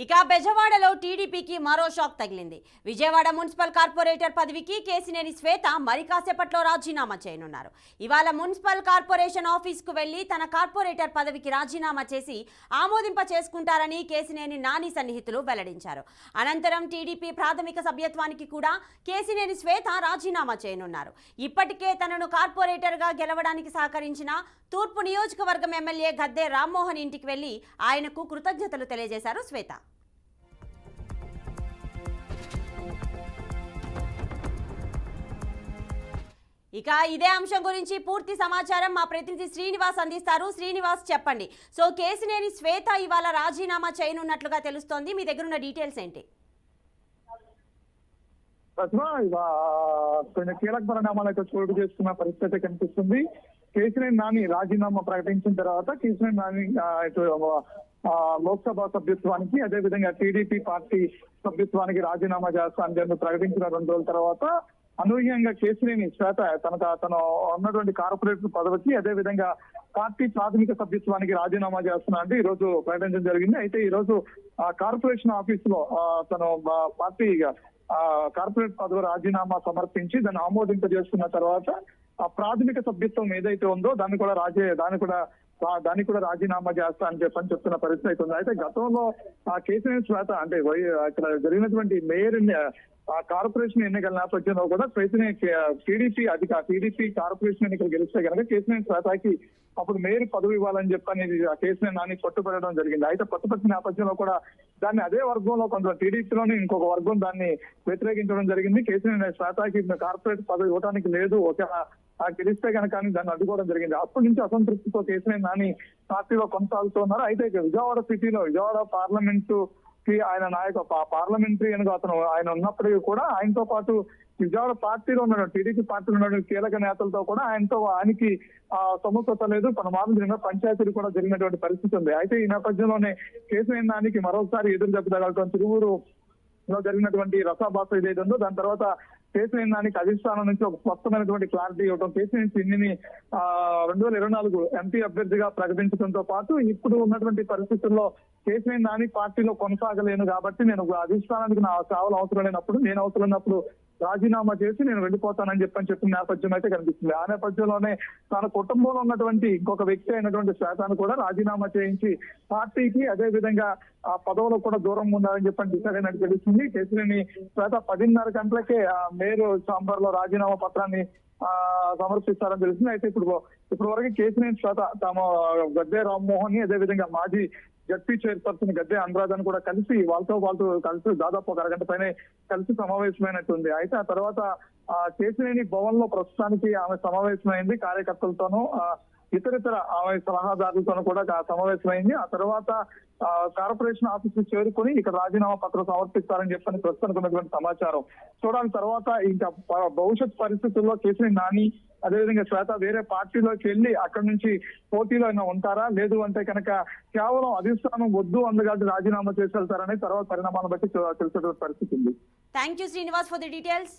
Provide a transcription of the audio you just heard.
ఇక బెజవాడలో టీడీపీకి మరో షాక్ తగిలింది. విజయవాడ మున్సిపల్ కార్పొరేటర్ పదవికి కేసినేని శ్వేత మరి కాసేపట్లో రాజీనామా చేయనున్నారు. ఇవాళ మున్సిపల్ కార్పొరేషన్ ఆఫీస్కు వెళ్లి తన కార్పొరేటర్ పదవికి రాజీనామా చేసి ఆమోదింప చేసుకుంటారని కేసినేని నాని సన్నిహితులు వెల్లడించారు. అనంతరం టీడీపీ ప్రాథమిక సభ్యత్వానికి కూడా కేసినేని శ్వేత రాజీనామా చేయనున్నారు. ఇప్పటికే తనను కార్పొరేటర్గా గెలవడానికి సహకరించిన తూర్పు నియోజకవర్గం ఎమ్మెల్యే గద్దె రామ్మోహన్ ఇంటికి వెళ్లి ఆయనకు కృతజ్ఞతలు తెలియజేశారు శ్వేత. ఇక ఇదే అంశం గురించి పూర్తి సమాచారం మా ప్రతినిధి శ్రీనివాస్ అందిస్తారు. శ్రీనివాస్, చెప్పండి. సో కేసినేని శ్వేత ఇవాళ రాజీనామా చేయనున్నట్లుగా తెలుస్తోంది. మీ దగ్గర ఉన్న డీటెయిల్స్ ఏంటి? కొన్ని కీలక పరిణామాలు అయితే చోటు చేసుకున్న పరిస్థితి కనిపిస్తుంది. కేసినేని నాని రాజీనామా ప్రకటించిన తర్వాత కేసినేని నాని లోక్సభ సభ్యత్వానికి అదేవిధంగా టీడీపీ పార్టీ సభ్యత్వానికి రాజీనామా చేస్తానని చెప్పి ప్రకటించిన 2 రోజుల తర్వాత అనూహ్యంగా కేసినేని శ్వేత తను ఉన్నటువంటి కార్పొరేటర్ పదవికి అదేవిధంగా పార్టీ ప్రాథమిక సభ్యత్వానికి రాజీనామా చేస్తున్నా అంటే ఈ రోజు ప్రకటించడం జరిగింది. అయితే ఈ రోజు కార్పొరేషన్ ఆఫీస్ లో తను పార్టీ కార్పొరేట్ పదవి రాజీనామా సమర్పించి దాన్ని ఆమోదింపజేసుకున్న తర్వాత ఆ ప్రాథమిక సభ్యత్వం ఏదైతే ఉందో దాన్ని కూడా రాజీనామా చేస్తా అని చెప్తున్న పరిస్థితి అయితే ఉంది. అయితే గతంలో కేసినేని శ్వేత అంటే ఇక్కడ జరిగినటువంటి మేయర్ కార్పొరేషన్ ఎన్నికల నేపథ్యంలో కూడా టీడీపీ కార్పొరేషన్ ఎన్నికలు గెలిస్తే కనుక కేసినేని శ్వేతకి అప్పుడు మేయర్ పదవి ఇవ్వాలని చెప్పని కేసినేని నాని పట్టుబడడం జరిగింది. అయితే పట్టుపట్టిన నేపథ్యంలో కూడా దాన్ని అదే వర్గంలో కొంత టీడీపీలోని ఇంకొక వర్గం దాన్ని వ్యతిరేకించడం జరిగింది. కేసినేని శ్వేతకి కార్పొరేట్ పదవి ఇవ్వడానికి లేదు, గెలిస్తే కనుక దాన్ని అడ్డుకోవడం జరిగింది. అప్పటి నుంచి అసంతృప్తితో కేసినేని నాని పార్టీలో కొనసాగుతున్నారు. అయితే విజయవాడ పార్లమెంటు ఆయన పార్లమెంటరీ అతను ఆయన ఉన్నప్పటికీ కూడా ఆయనతో పాటు విజయవాడ పార్టీలో ఉన్న టీడీపీ పార్టీలో ఉన్న కీలక నేతలతో కూడా ఆయనకి సమస్యత లేదు. పలుమార్లు పంచాయతీలు కూడా జరిగినటువంటి పరిస్థితి ఉంది. అయితే ఈ నేపథ్యంలోనే కేసినేని నానికి మరోసారి ఎదురు దెబ్బ తగలటం, తిరువూరులో జరిగినటువంటి రసాభాస ఏదైతే ఉందో దాని తర్వాత కేసినేని నానికి అధిష్టానం నుంచి ఒక స్పష్టమైనటువంటి క్లారిటీ ఇవ్వడం, కేసినేని చిన్నిని 2024 ఎంపీ అభ్యర్థిగా ప్రకటించడంతో పాటు ఇప్పుడు ఉన్నటువంటి పరిస్థితుల్లో కేసినేని నాని పార్టీలో కొనసాగలేను కాబట్టి నేను అధిష్టానానికి నా సేవలు అవసరం లేనప్పుడు నేను అవసరం ఉన్నప్పుడు రాజీనామా చేసి నేను వెళ్ళిపోతానని చెప్పిన నేపథ్యం అయితే కనిపిస్తుంది. ఆ నేపథ్యంలోనే తన కుటుంబంలో ఉన్నటువంటి ఇంకొక వ్యక్తి అయినటువంటి శ్వేతను కూడా రాజీనామా చేయించి పార్టీకి అదే విధంగా ఆ పదవులు కూడా దూరంగా ఉండాలని డిసైడ్ అయినట్టు తెలుస్తుంది. కేసినేని శ్వేత 10:30 గంటలకే మేయర్ ఛాంబర్ లో రాజీనామా పత్రాన్ని సమర్పిస్తారని తెలిసింది. అయితే ఇప్పుడు వరకు కేసినేని శ్వేత తమ గద్దె రామ్మోహన్ అదే విధంగా మాజీ జడ్పీ చైర్పర్సన్ గద్దె అనురాధను కూడా వాళ్ళతో కలిసి దాదాపు 1 అరగంట పైన కలిసి సమావేశమైనట్టుంది. అయితే ఆ తర్వాత కేసినేని భవన్ లో ప్రస్తుతానికి ఆమె సమావేశమైంది. కార్యకర్తలతోనూ ఇతరితర ఆమె సలహాదారులతోనూ కూడా సమావేశమైంది. ఆ తర్వాత కార్పొరేషన్ ఆఫీస్ చేరుకుని ఇక్కడ రాజీనామా పత్రం సమర్పిస్తారని ప్రస్తుతానికి ఉన్నటువంటి సమాచారం. చూడాలి తర్వాత ఇంకా భవిష్యత్ పరిస్థితుల్లో కేసినేని నాని అదేవిధంగా శ్వేత వేరే పార్టీలోకి వెళ్ళి అక్కడి నుంచి పోటీలో అయినా ఉంటారా, లేదు అంటే కనుక కేవలం అధిష్టానం వద్దు అందుకని రాజీనామా చేసి వెళ్తారని తర్వాత పరిణామాలను బట్టి తెలిసేటువంటి పరిస్థితి ఉంది. Thank you Srinivas for the details.